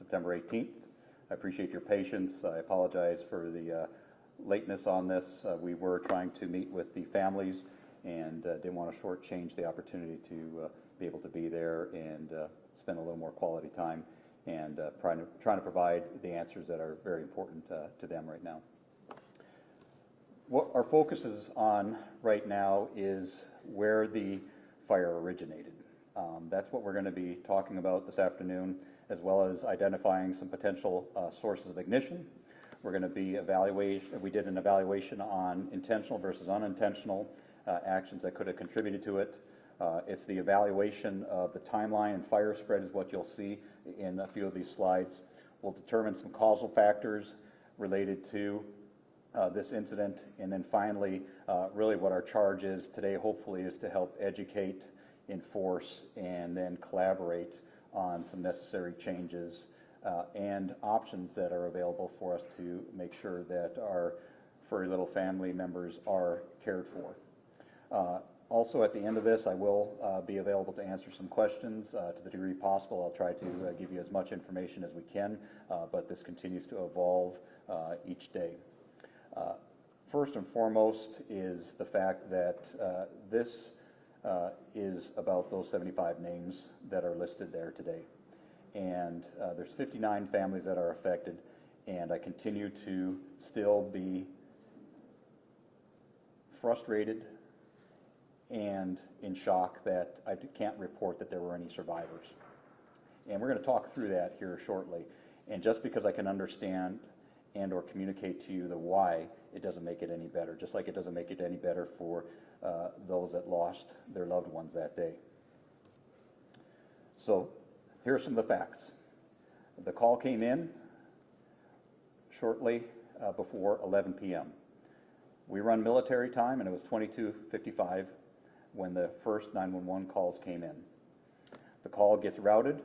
September 18th. I appreciate your patience. I apologize for the lateness on this. We were trying to meet with the families and didn't want to shortchange the opportunity to be able to be there and spend a little more quality time and trying to provide the answers that are very important to them right now. What our focus is on right now is where the fire originated. That's what we're going to be talking about this afternoon, as well as identifying some potential sources of ignition. We're going to be we did an evaluation on intentional versus unintentional actions that could have contributed to it. It's the evaluation of the timeline and fire spread is what you'll see in a few of these slides. We'll determine some causal factors related to this incident, and then finally, really what our charge is today, hopefully, is to help educate, enforce, and then collaborate on some necessary changes and options that are available for us to make sure that our furry little family members are cared for. Also, at the end of this, I will be available to answer some questions to the degree possible. I'll try to give you as much information as we can, but this continues to evolve each day. First and foremost is the fact that this is about those 75 names that are listed there today. And there's 59 families that are affected, and I continue to still be frustrated and in shock that I can't report that there were any survivors. And we're going to talk through that here shortly. And just because I can understand and or communicate to you the why, it doesn't make it any better, just like it doesn't make it any better for those that lost their loved ones that day. So here are some of the facts. The call came in shortly before 11 p.m. We run military time, and it was 22:55 when the first 911 calls came in. The call gets routed.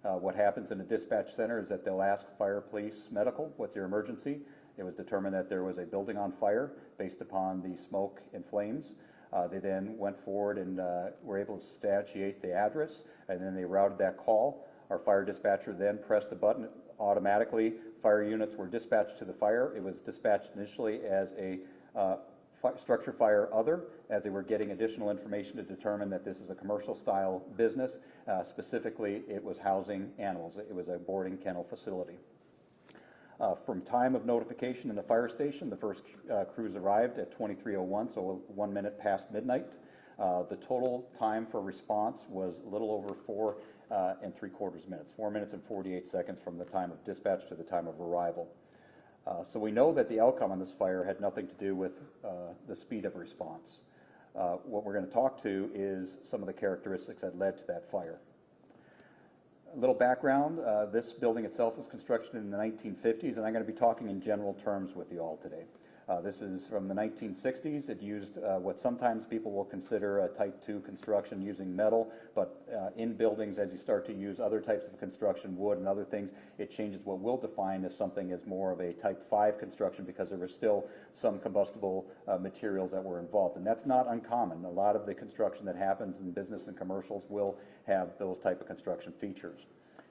What happens in a dispatch center is that they'll ask fire, police, medical, what's your emergency? It was determined that there was a building on fire based upon the smoke and flames. They then went forward and were able to substantiate the address, and then they routed that call. Our fire dispatcher then pressed the button. Automatically, fire units were dispatched to the fire. It was dispatched initially as a structure fire other, as they were getting additional information to determine that this is a commercial style business. Specifically, it was housing animals. It was a boarding kennel facility. From time of notification in the fire station, the first crews arrived at 23:01, so 1 minute past midnight. The total time for response was a little over 4 3/4 minutes, 4 minutes and 48 seconds from the time of dispatch to the time of arrival. So we know that the outcome on this fire had nothing to do with the speed of response. What we're going to talk to is some of the characteristics that led to that fire. A little background, this building itself was constructed in the 1950s, and I'm going to be talking in general terms with you all today. This is from the 1960s. It used what sometimes people will consider a type 2 construction using metal, but in buildings, as you start to use other types of construction, wood and other things, it changes what we'll define as something as more of a type 5 construction, because there were still some combustible materials that were involved. And that's not uncommon. A lot of the construction that happens in business and commercials will have those type of construction features.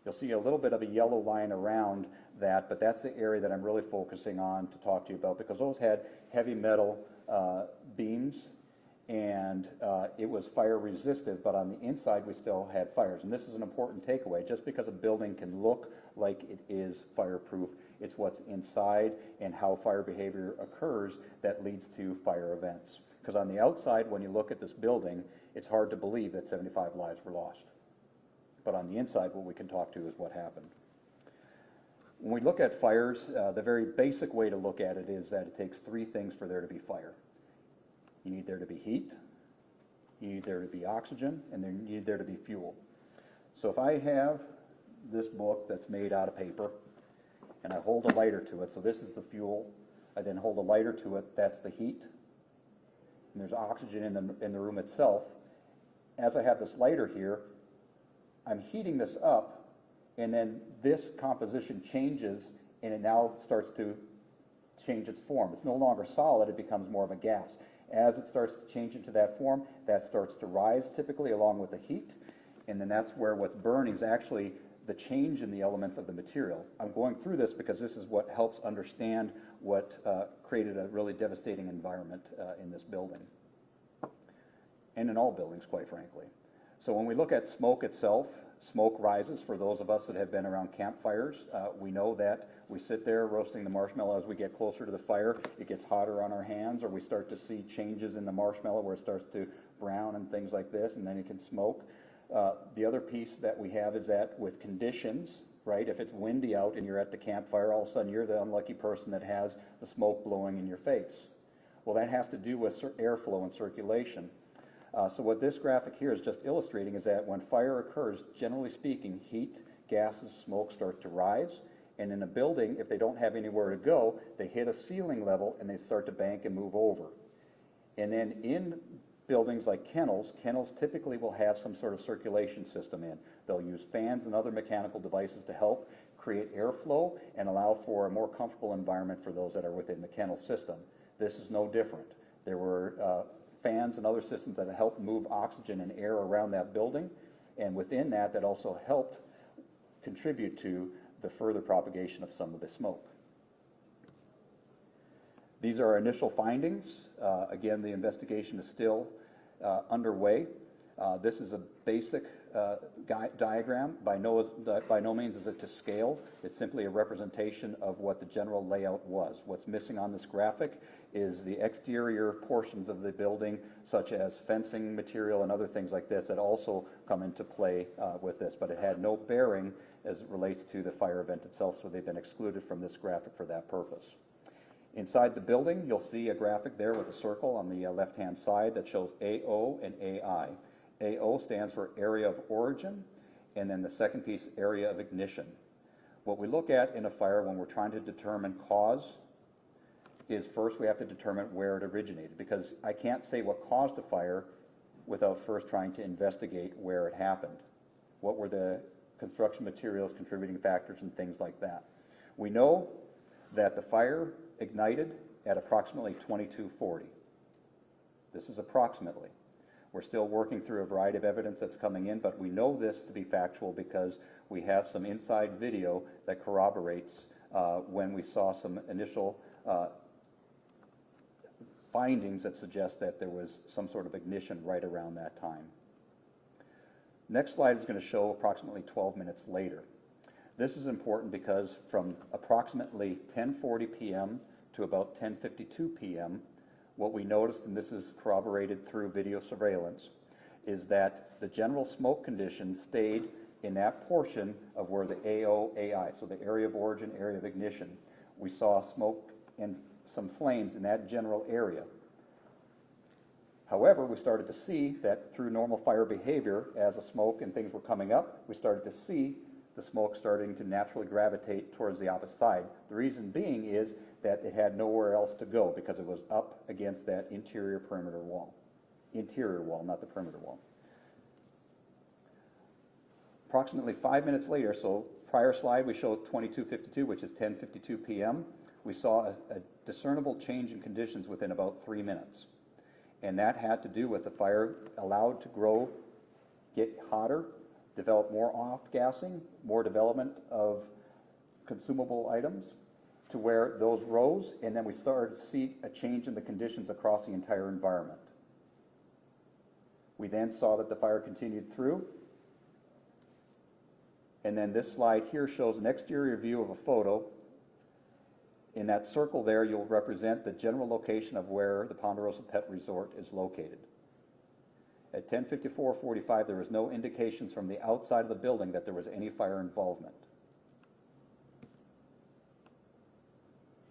You'll see a little bit of a yellow line around that, but that's the area that I'm really focusing on to talk to you about, because those had heavy metal beams, and it was fire resistive, but on the inside we still had fires. And this is an important takeaway. Just because a building can look like it is fireproof, it's what's inside and how fire behavior occurs that leads to fire events. Because on the outside, when you look at this building, it's hard to believe that 75 lives were lost. But on the inside, what we can talk to is what happened. When we look at fires, the very basic way to look at it is that it takes 3 things for there to be fire. You need there to be heat, you need there to be oxygen, and then you need there to be fuel. So if I have this book that's made out of paper, and I hold a lighter to it, so this is the fuel, I then hold a lighter to it, that's the heat, and there's oxygen in the room itself. As I have this lighter here, I'm heating this up, and then this composition changes, and it now starts to change its form. It's no longer solid, it becomes more of a gas. As it starts to change into that form, that starts to rise typically along with the heat, and then that's where what's burning is actually the change in the elements of the material. I'm going through this because this is what helps understand what created a really devastating environment in this building, and in all buildings, quite frankly. So when we look at smoke itself, smoke rises. For those of us that have been around campfires, we know that we sit there roasting the marshmallow. As we get closer to the fire, it gets hotter on our hands, or we start to see changes in the marshmallow where it starts to brown and things like this, and then it can smoke. The other piece that we have is that with conditions, right, if it's windy out and you're at the campfire, all of a sudden you're the unlucky person that has the smoke blowing in your face. Well, that has to do with airflow and circulation. So what this graphic here is just illustrating is that when fire occurs, generally speaking, heat, gases, smoke start to rise. And in a building, if they don't have anywhere to go, they hit a ceiling level and they start to bank and move over. And then in buildings like kennels typically will have some sort of circulation system in. They'll use fans and other mechanical devices to help create airflow and allow for a more comfortable environment for those that are within the kennel system. This is no different. There were fans and other systems that helped move oxygen and air around that building, and within that, that also helped contribute to the further propagation of some of the smoke. These are our initial findings. Again, the investigation is still underway. This is a basic diagram. By no means is it to scale. It's simply a representation of what the general layout was. What's missing on this graphic is the exterior portions of the building, such as fencing material and other things like this that also come into play with this, but it had no bearing as it relates to the fire event itself, so they've been excluded from this graphic for that purpose. Inside the building, you'll see a graphic there with a circle on the left-hand side that shows AO and AI. AO stands for area of origin, and then the second piece, area of ignition. What we look at in a fire when we're trying to determine cause is first we have to determine where it originated, because I can't say what caused a fire without first trying to investigate where it happened. What were the construction materials, contributing factors, and things like that. We know that the fire ignited at approximately 2240. This is approximately. We're still working through a variety of evidence that's coming in, but we know this to be factual because we have some inside video that corroborates when we saw some initial findings that suggest that there was some sort of ignition right around that time. Next slide is going to show approximately 12 minutes later. This is important because from approximately 10:40 p.m. to about 10:52 p.m., what we noticed, and this is corroborated through video surveillance, is that the general smoke conditions stayed in that portion of where the AO-AI, so the area of origin, area of ignition. We saw smoke and some flames in that general area. However, we started to see that through normal fire behavior, as the smoke and things were coming up, we started to see the smoke starting to naturally gravitate towards the opposite side. The reason being is that it had nowhere else to go because it was up against that interior perimeter wall. Interior wall, not the perimeter wall. Approximately 5 minutes later, so prior slide we showed 22:52, which is 10:52 p.m. We saw a discernible change in conditions within about 3 minutes. And that had to do with the fire allowed to grow, get hotter, develop more off-gassing, more development of consumable items, to where those rose, and then we started to see a change in the conditions across the entire environment. We then saw that the fire continued through, and then this slide here shows an exterior view of a photo. In that circle there, you'll represent the general location of where the Ponderosa Pet Resort is located. At 10:54:45, there was no indications from the outside of the building that there was any fire involvement.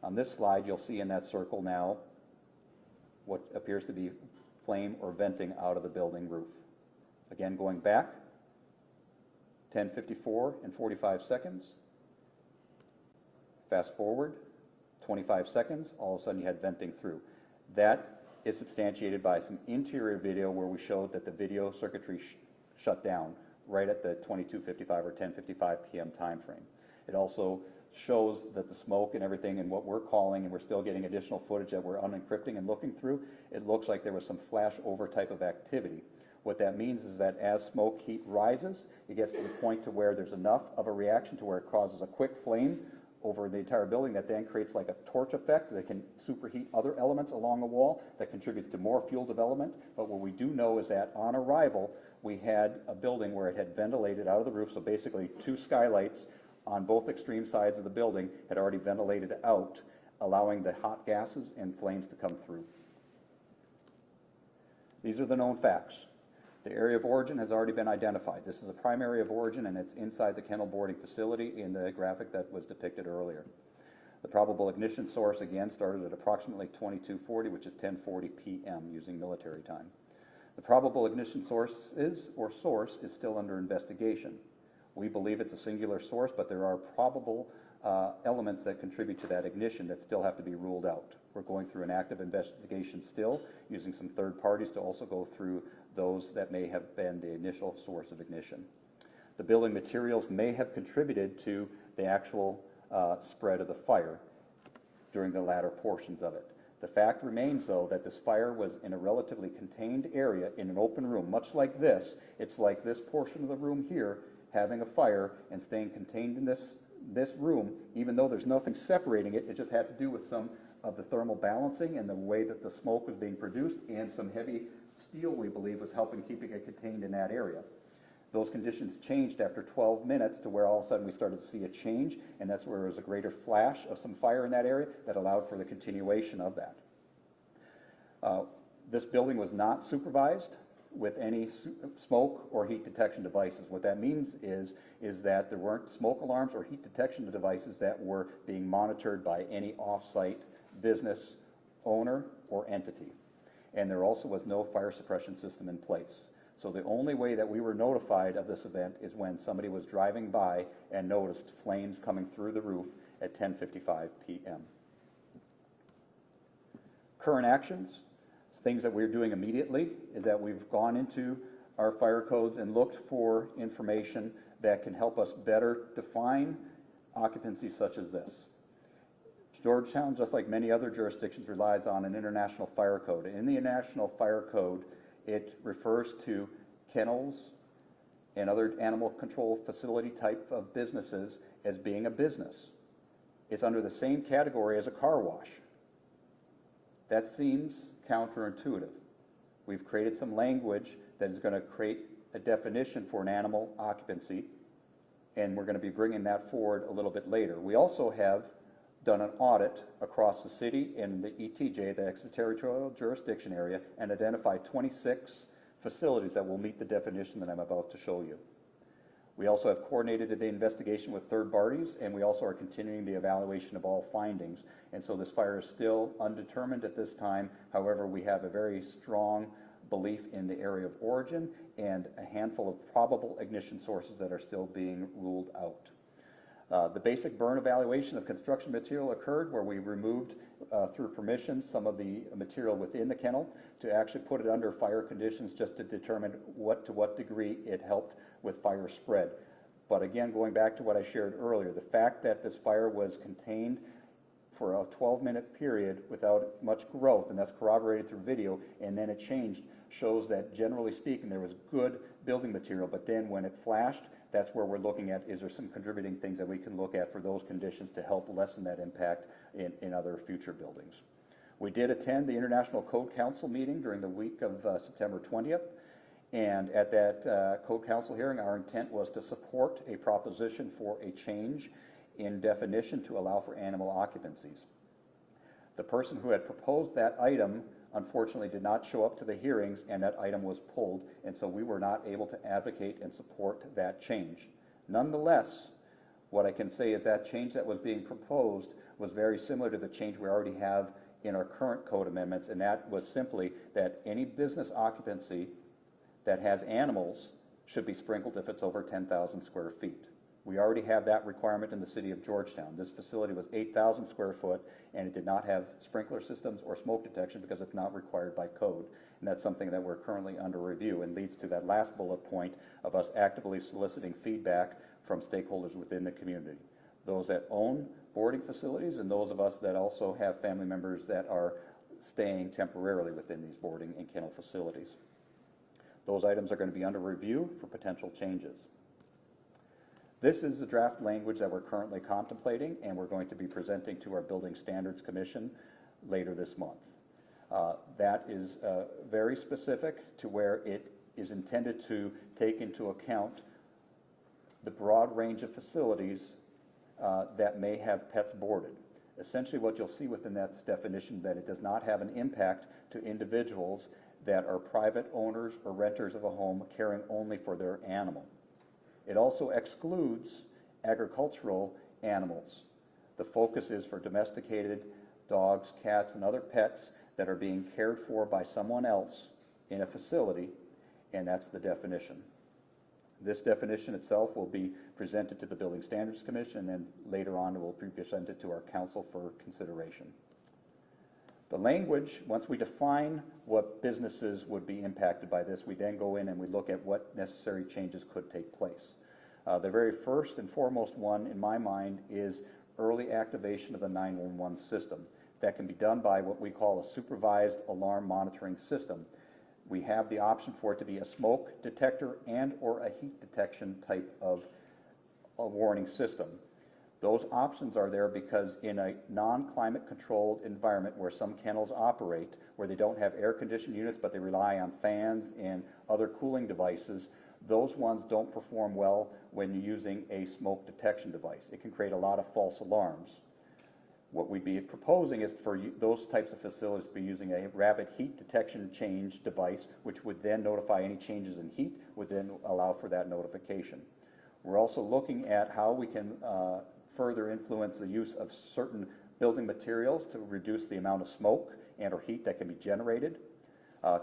On this slide, you'll see in that circle now what appears to be flame or venting out of the building roof. Again, going back, 10:54 and 45 seconds. Fast forward, 25 seconds, all of a sudden you had venting through. That is substantiated by some interior video where we showed that the video circuitry shut down right at the 22:55 or 10:55 p.m. time frame. It also shows that the smoke and everything and what we're calling, and we're still getting additional footage that we're unencrypting and looking through, it looks like there was some flash over type of activity. What that means is that as smoke heat rises, it gets to the point to where there's enough of a reaction to where it causes a quick flame over the entire building that then creates like a torch effect that can superheat other elements along the wall that contributes to more fuel development. But what we do know is that on arrival, we had a building where it had ventilated out of the roof, so basically 2 skylights on both extreme sides of the building had already ventilated out, allowing the hot gases and flames to come through. These are the known facts. The area of origin has already been identified. This is a prime area of origin, and it's inside the kennel boarding facility in the graphic that was depicted earlier. The probable ignition source, again, started at approximately 2240, which is 10:40 p.m. using military time. The probable ignition source is still under investigation. We believe it's a singular source, but there are probable elements that contribute to that ignition that still have to be ruled out. We're going through an active investigation still, using some third parties to also go through those that may have been the initial source of ignition. The building materials may have contributed to the actual spread of the fire during the latter portions of it. The fact remains, though, that this fire was in a relatively contained area in an open room, much like this. It's like this portion of the room here having a fire and staying contained in this room, even though there's nothing separating it. It just had to do with some of the thermal balancing and the way that the smoke was being produced, and some heavy steel, we believe, was helping keeping it contained in that area. Those conditions changed after 12 minutes to where all of a sudden we started to see a change, and that's where there was a greater flash of some fire in that area that allowed for the continuation of that. This building was not supervised with any smoke or heat detection devices. What that means is that there weren't smoke alarms or heat detection devices that were being monitored by any off-site business owner or entity. And there also was no fire suppression system in place. So the only way that we were notified of this event is when somebody was driving by and noticed flames coming through the roof at 10:55 p.m. Current actions, things that we're doing immediately, is that we've gone into our fire codes and looked for information that can help us better define occupancy such as this. Georgetown, just like many other jurisdictions, relies on an international fire code. In the International Fire Code, it refers to kennels and other animal control facility type of businesses as being a business. It's under the same category as a car wash. That seems counterintuitive. We've created some language that is going to create a definition for an animal occupancy, and we're going to be bringing that forward a little bit later. We also have done an audit across the city in the ETJ, the extraterritorial jurisdiction area, and identified 26 facilities that will meet the definition that I'm about to show you. We also have coordinated the investigation with third parties, and we also are continuing the evaluation of all findings. And so this fire is still undetermined at this time. However, we have a very strong belief in the area of origin and a handful of probable ignition sources that are still being ruled out. The basic burn evaluation of construction material occurred where we removed, through permission, some of the material within the kennel to actually put it under fire conditions just to determine to what degree it helped with fire spread. But again, going back to what I shared earlier, the fact that this fire was contained for a 12-minute period without much growth, and that's corroborated through video, and then it changed, shows that generally speaking there was good building material, but then when it flashed, that's where we're looking at, is there some contributing things that we can look at for those conditions to help lessen that impact in other future buildings. We did attend the International Code Council meeting during the week of September 20th, and at that Code Council hearing, our intent was to support a proposition for a change in definition to allow for animal occupancies. The person who had proposed that item unfortunately did not show up to the hearings, and that item was pulled, and so we were not able to advocate and support that change. Nonetheless, what I can say is that change that was being proposed was very similar to the change we already have in our current code amendments, and that was simply that any business occupancy that has animals should be sprinkled if it's over 10,000 square feet. We already have that requirement in the city of Georgetown. This facility was 8,000 square foot, and it did not have sprinkler systems or smoke detection because it's not required by code. And that's something that we're currently under review, and leads to that last bullet point of us actively soliciting feedback from stakeholders within the community. Those that own boarding facilities, and those of us that also have family members that are staying temporarily within these boarding and kennel facilities. Those items are going to be under review for potential changes. This is the draft language that we're currently contemplating, and we're going to be presenting to our Building Standards Commission later this month. That is very specific to where it is intended to take into account the broad range of facilities that may have pets boarded. Essentially what you'll see within that definition that it does not have an impact to individuals that are private owners or renters of a home caring only for their animal. It also excludes agricultural animals. The focus is for domesticated dogs, cats, and other pets that are being cared for by someone else in a facility, and that's the definition. This definition itself will be presented to the Building Standards Commission, and then later on it will be presented to our council for consideration. The language, once we define what businesses would be impacted by this, we then go in and we look at what necessary changes could take place. The very first and foremost one in my mind is early activation of the 911 system. That can be done by what we call a supervised alarm monitoring system. We have the option for it to be a smoke detector and or a heat detection type of a warning system. Those options are there because in a non-climate controlled environment where some kennels operate, where they don't have air conditioned units but they rely on fans and other cooling devices, those ones don't perform well when you're using a smoke detection device. It can create a lot of false alarms. What we'd be proposing is for those types of facilities to be using a rapid heat detection change device, which would then notify any changes in heat, would then allow for that notification. We're also looking at how we can further influence the use of certain building materials to reduce the amount of smoke and or heat that can be generated.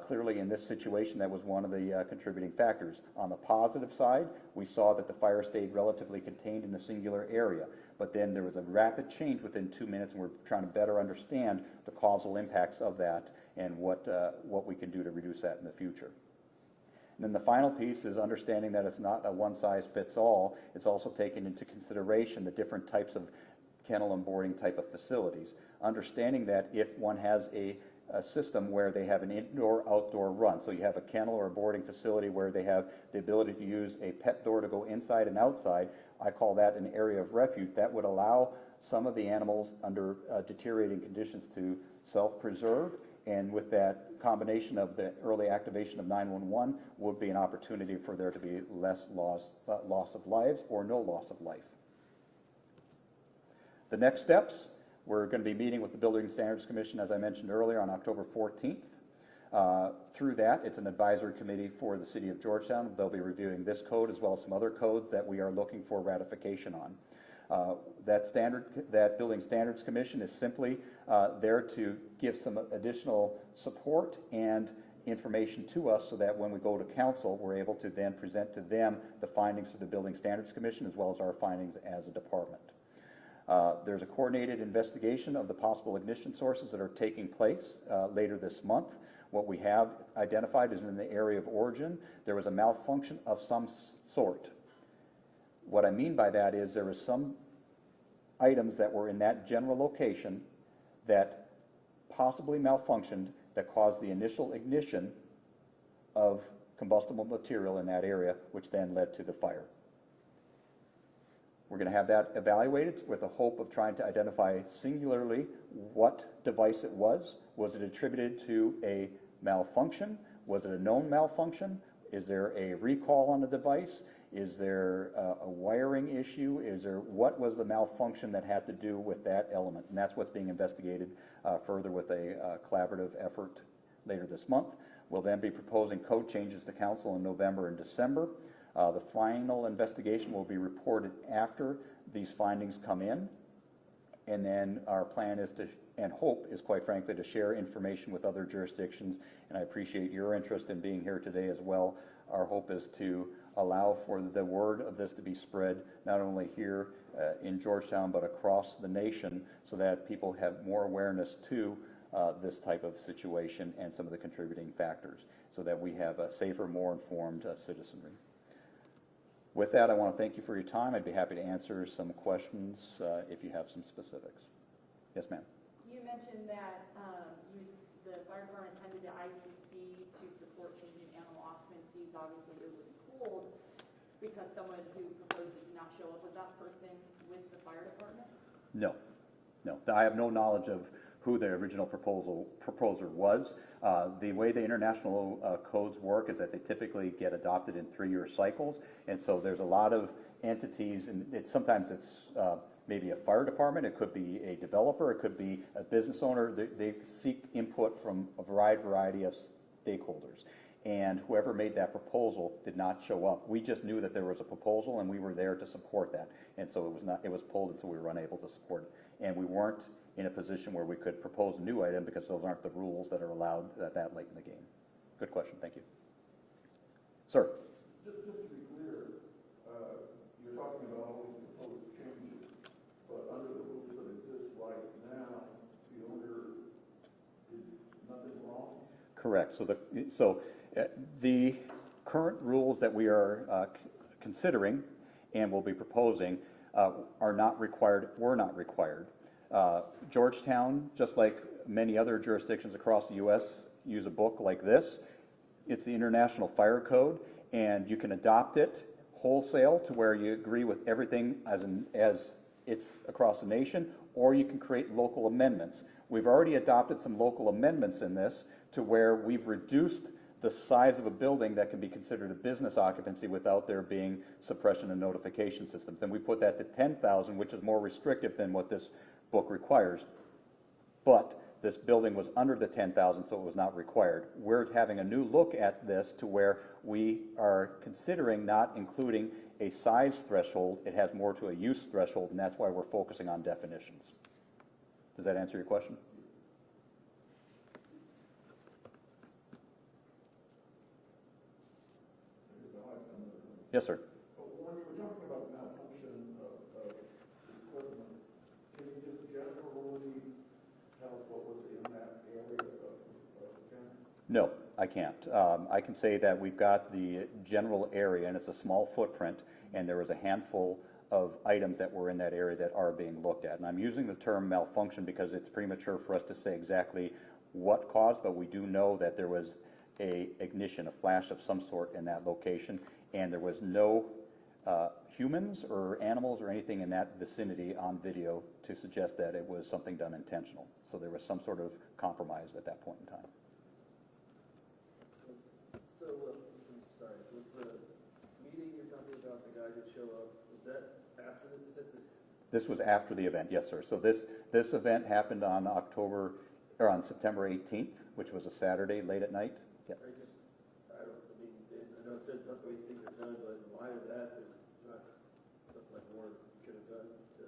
Clearly in this situation, that was one of the contributing factors. On the positive side, we saw that the fire stayed relatively contained in a singular area, but then there was a rapid change within 2 minutes, and we're trying to better understand the causal impacts of that and what we can do to reduce that in the future. And then the final piece is understanding that it's not a one-size-fits-all. It's also taking into consideration the different types of kennel and boarding type of facilities. Understanding that if one has a system where they have an indoor-outdoor run, so you have a kennel or a boarding facility where they have the ability to use a pet door to go inside and outside, I call that an area of refuge. That would allow some of the animals under deteriorating conditions to self-preserve, and with that combination of the early activation of 911 would be an opportunity for there to be less loss of lives or no loss of life. The next steps, we're going to be meeting with the Building Standards Commission, as I mentioned earlier, on October 14th. Through that, it's an advisory committee for the City of Georgetown. They'll be reviewing this code as well as some other codes that we are looking for ratification on. That Building Standards Commission is simply there to give some additional support and information to us so that when we go to council, we're able to then present to them the findings of the Building Standards Commission as well as our findings as a department. There's a coordinated investigation of the possible ignition sources that are taking place later this month. What we have identified is in the area of origin, there was a malfunction of some sort. What I mean by that is there was some items that were in that general location that possibly malfunctioned that caused the initial ignition of combustible material in that area, which then led to the fire. We're going to have that evaluated with the hope of trying to identify singularly what device it was. Was it attributed to a malfunction? Was it a known malfunction? Is there a recall on the device? Is there a wiring issue? What was the malfunction that had to do with that element? And that's what's being investigated further with a collaborative effort later this month. We'll then be proposing code changes to council in November and December. The final investigation will be reported after these findings come in, and then our plan is to, and hope is quite frankly, to share information with other jurisdictions, and I appreciate your interest in being here today as well. Our hope is to allow for the word of this to be spread not only here in Georgetown but across the nation so that people have more awareness to this type of situation and some of the contributing factors so that we have a safer, more informed citizenry. With that, I want to thank you for your time. I'd be happy to answer some questions if you have some specifics. Yes, ma'am. You mentioned that the fire department attended to ICC to support changing animal occupancy entities, obviously it was pulled because someone who proposed did not show up. Was that person with the fire department? No, no. I have no knowledge of who the original proposer was. The way the international codes work is that they typically get adopted in 3-year cycles, and so there's a lot of entities, and sometimes it's maybe a fire department, it could be a developer, it could be a business owner. They seek input from a variety of stakeholders. And whoever made that proposal did not show up. We just knew that there was a proposal and we were there to support that. And so it was pulled, and so we were unable to support it. And we weren't in a position where we could propose a new item because those aren't the rules that are allowed that late in the game. Good question, thank you. Sir? Just to be clear, you're talking about all these proposed changes, but under the rules that exist right now, the owner is nothing wrong? Correct. So the current rules that we are considering and will be proposing are not required, were not required. Georgetown, just like many other jurisdictions across the U.S., use a book like this. It's the International Fire Code, and you can adopt it wholesale to where you agree with everything as it's across the nation, or you can create local amendments. We've already adopted some local amendments in this to where we've reduced the size of a building that can be considered a business occupancy without there being suppression and notification systems. And we put that to 10,000, which is more restrictive than what this book requires. But this building was under the 10,000, so it was not required. We're having a new look at this to where we are considering not including a size threshold. It has more to a use threshold, and that's why we're focusing on definitions. Does that answer your question? Yes, sir. When you were talking about malfunction of equipment, can you just generally tell us what was in that area of town? No, I can't. I can say that we've got the general area, and it's a small footprint, and there was a handful of items that were in that area that are being looked at. And I'm using the term malfunction because it's premature for us to say exactly what caused, but we do know that there was a ignition, a flash of some sort in that location, and there was no humans or animals or anything in that vicinity on video to suggest that it was something done intentional. So there was some sort of compromise at that point in time. So, sorry, was the meeting you're talking about, the guy that showed up, was that after this? This was after the event, yes, sir. So this event happened on September 18th, which was a Saturday late at night. Yeah. I know it says not the way things are done, but in light of that, there's not something like more could have done to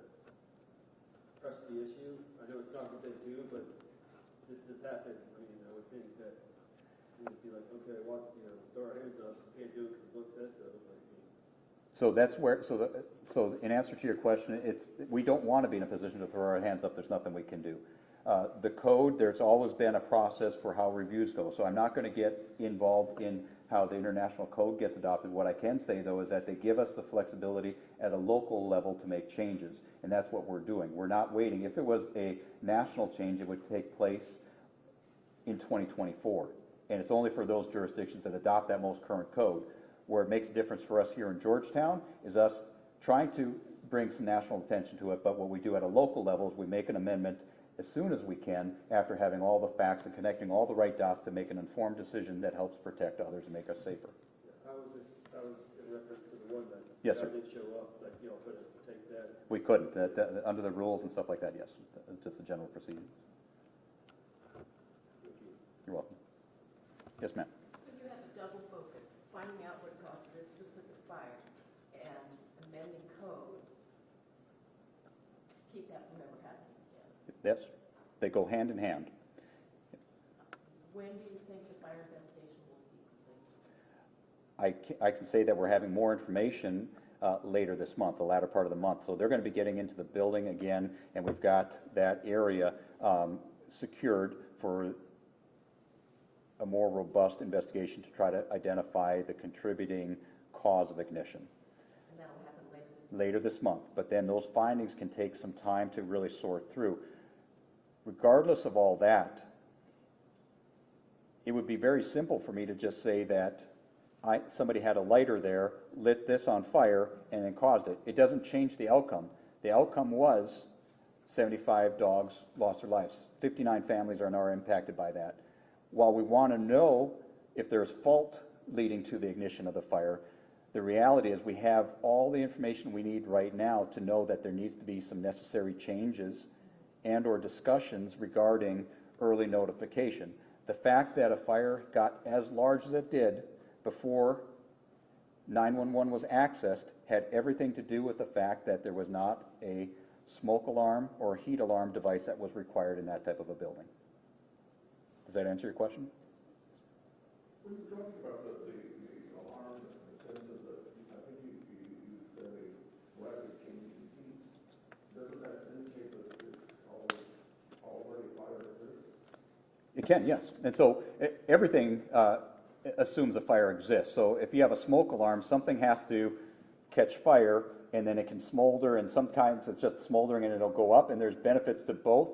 press the issue. I know it's not what they do, but this happened. I mean, I would think that we would be like, okay, throw our hands up. We can't do it because look this up. So that's where. So in answer to your question, we don't want to be in a position to throw our hands up. There's nothing we can do. The code, there's always been a process for how reviews go. So I'm not going to get involved in how the international code gets adopted. What I can say, though, is that they give us the flexibility at a local level to make changes, and that's what we're doing. We're not waiting. If it was a national change, it would take place in 2024, and it's only for those jurisdictions that adopt that most current code. Where it makes a difference for us here in Georgetown is us trying to bring some national attention to it, but what we do at a local level is we make an amendment as soon as we can after having all the facts and connecting all the right dots to make an informed decision that helps protect others and make us safer. I was in reference to the one that yes, sir. did show up, like, couldn't take that. We couldn't. Under the rules and stuff like that, yes. Just a general procedure. You're welcome. Yes, ma'am. So you have a double focus, finding out what caused this specific fire and amending codes to keep that from ever happening again. Yes, they go hand in hand. When do you think the fire investigation will be complete? I can say that we're having more information later this month, the latter part of the month. So they're going to be getting into the building again, and we've got that area secured for a more robust investigation to try to identify the contributing cause of ignition. And that will happen later this month. But then those findings can take some time to really sort through. Regardless of all that, it would be very simple for me to just say that somebody had a lighter there, lit this on fire, and then caused it. It doesn't change the outcome. The outcome was 75 dogs lost their lives. 59 families are now impacted by that. While we want to know if there's fault leading to the ignition of the fire, the reality is we have all the information we need right now to know that there needs to be some necessary changes and or discussions regarding early notification. The fact that a fire got as large as it did before 911 was accessed had everything to do with the fact that there was not a smoke alarm or heat alarm device that was required in that type of a building. Does that answer your question? When you talked about the alarm and the senses that, I think you said a rapid change in heat, doesn't that indicate that it's already fire exists? It can, yes. And so everything assumes a fire exists. So if you have a smoke alarm, something has to catch fire, and then it can smolder, and sometimes it's just smoldering and it'll go up, and there's benefits to both.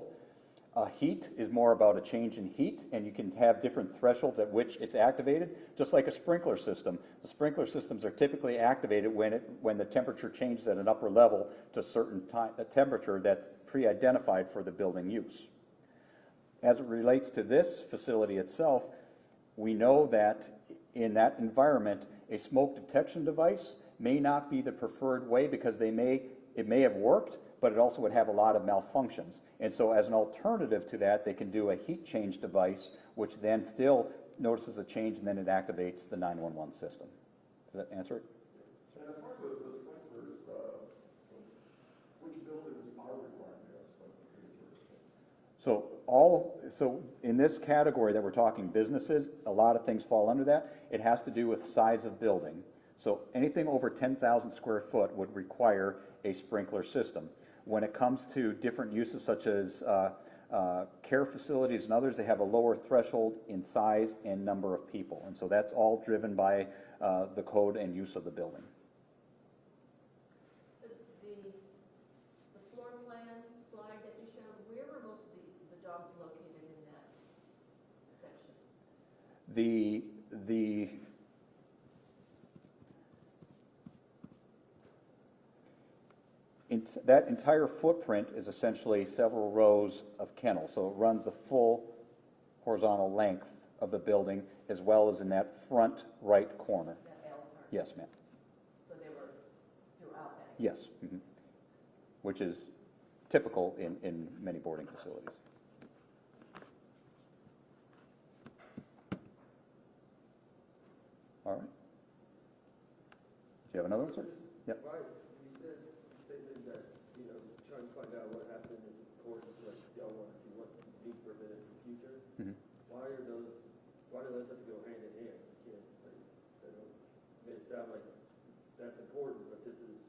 Heat is more about a change in heat, and you can have different thresholds at which it's activated, just like a sprinkler system. The sprinkler systems are typically activated when the temperature changes at an upper level to a certain a temperature that's pre-identified for the building use. As it relates to this facility itself, we know that in that environment, a smoke detection device may not be the preferred way because it may have worked, but it also would have a lot of malfunctions. And so as an alternative to that, they can do a heat change device, which then still notices a change and then it activates the 911 system. Does that answer it? And as far as the sprinklers, which buildings are requiring sprinklers? So in this category that we're talking businesses, a lot of things fall under that. It has to do with size of building. So anything over 10,000 square foot would require a sprinkler system. When it comes to different uses such as care facilities and others, they have a lower threshold in size and number of people. And so that's all driven by the code and use of the building. The floor plan slide that you showed, where were most of the dogs located in that section? That entire footprint is essentially several rows of kennels, so it runs the full horizontal length of the building as well as in that front right corner. That L part? Yes, ma'am. So they were throughout that? Yes, which is typical in many boarding facilities. All right. Do you have another one, sir? Yep. Right, you said, stated that, trying to find out what happened is important, like, y'all want to see what be prevented in the future. Why do those have to go hand in hand? It sounds like that's important, but this is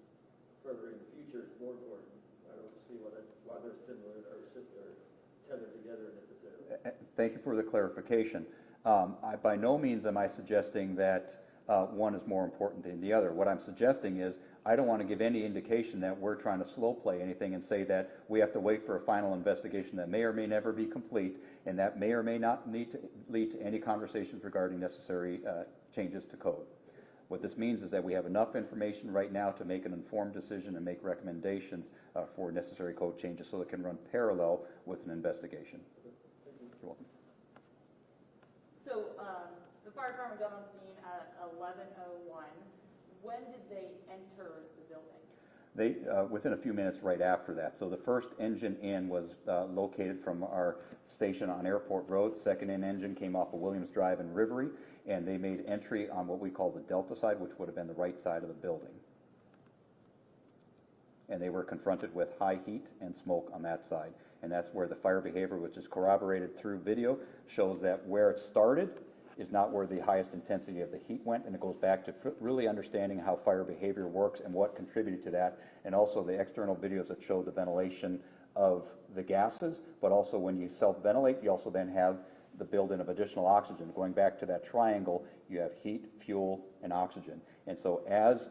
further in the future, it's more important. I don't see why they're similar or tethered together necessarily. Thank you for the clarification. By no means am I suggesting that one is more important than the other. What I'm suggesting is I don't want to give any indication that we're trying to slow play anything and say that we have to wait for a final investigation that may or may never be complete, and that may or may not need to lead to any conversations regarding necessary changes to code. What this means is that we have enough information right now to make an informed decision and make recommendations for necessary code changes so it can run parallel with an investigation. You're welcome. So, the fire department got on scene at 11:01. When did they enter the building? They, within a few minutes right after that. So the first engine in was located from our station on Airport Road. Second in engine came off of Williams Drive in Rivery, and they made entry on what we call the Delta side, which would have been the right side of the building. And they were confronted with high heat and smoke on that side. And that's where the fire behavior, which is corroborated through video, shows that where it started is not where the highest intensity of the heat went, and it goes back to really understanding how fire behavior works and what contributed to that, and also the external videos that show the ventilation of the gases, but also when you self-ventilate, you also then have the build-in of additional oxygen. Going back to that triangle, you have heat, fuel, and oxygen. And so as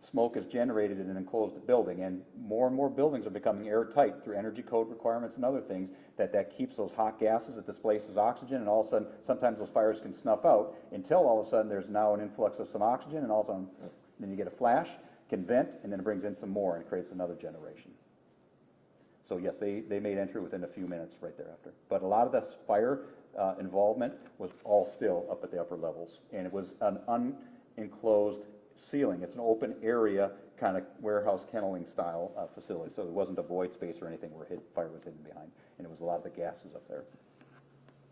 smoke is generated in an enclosed building, and more buildings are becoming airtight through energy code requirements and other things, that keeps those hot gases, it displaces oxygen, and all of a sudden, sometimes those fires can snuff out, until all of a sudden there's now an influx of some oxygen, and all of a sudden, then you get a flash, can vent, and then it brings in some more, and creates another generation. So yes, they made entry within a few minutes right thereafter. But a lot of this fire involvement was all still up at the upper levels, and it was an unenclosed ceiling. It's an open area, kind of warehouse kenneling style facility, so it wasn't a void space or anything where fire was hidden behind, and it was a lot of the gases up there.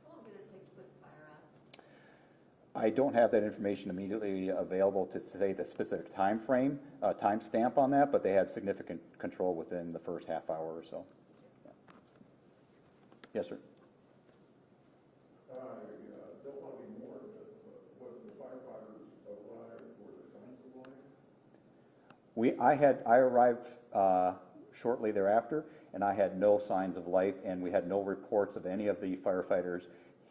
How long did it take to put the fire out? I don't have that information immediately available to say the specific time frame, time stamp on that, but they had significant control within the first half hour or so. Yeah. Yes, sir. Don't want to be more, but was the firefighters arrived, were there signs of life? I arrived shortly thereafter, and I had no signs of life, and we had no reports of any of the firefighters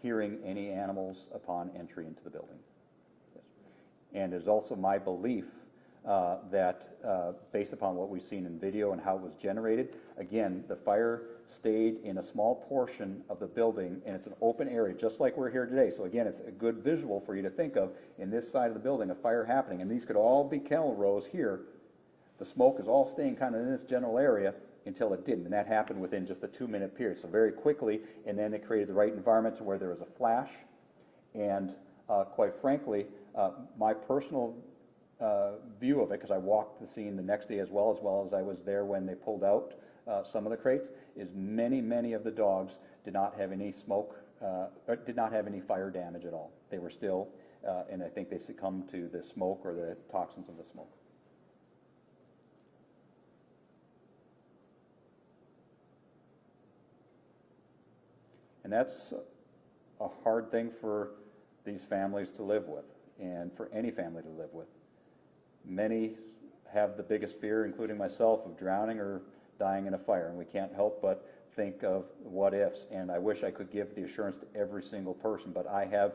hearing any animals upon entry into the building. Yes. And it is also my belief that based upon what we've seen in video and how it was generated, again, the fire stayed in a small portion of the building, and it's an open area, just like we're here today. So again, it's a good visual for you to think of in this side of the building, a fire happening, and these could all be kennel rows here. The smoke is all staying kind of in this general area until it didn't, and that happened within just a 2-minute period, so very quickly, and then it created the right environment to where there was a flash, and quite frankly, my personal view of it, because I walked the scene the next day as well as I was there when they pulled out some of the crates, is many of the dogs did not have any smoke, or did not have any fire damage at all. They were still, and I think they succumbed to the smoke or the toxins of the smoke. And that's a hard thing for these families to live with, and for any family to live with. Many have the biggest fear, including myself, of drowning or dying in a fire, and we can't help but think of what ifs, and I wish I could give the assurance to every single person, but I have,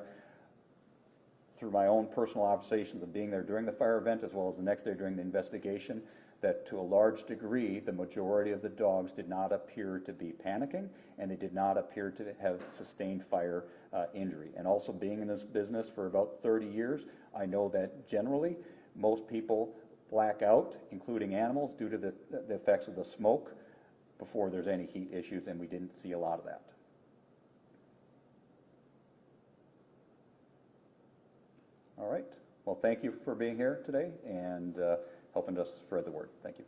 through my own personal observations of being there during the fire event as well as the next day during the investigation, that to a large degree, the majority of the dogs did not appear to be panicking, and they did not appear to have sustained fire injury. And also being in this business for about 30 years, I know that generally most people black out, including animals, due to the effects of the smoke before there's any heat issues, and we didn't see a lot of that. All right. Well, thank you for being here today and helping us spread the word. Thank you.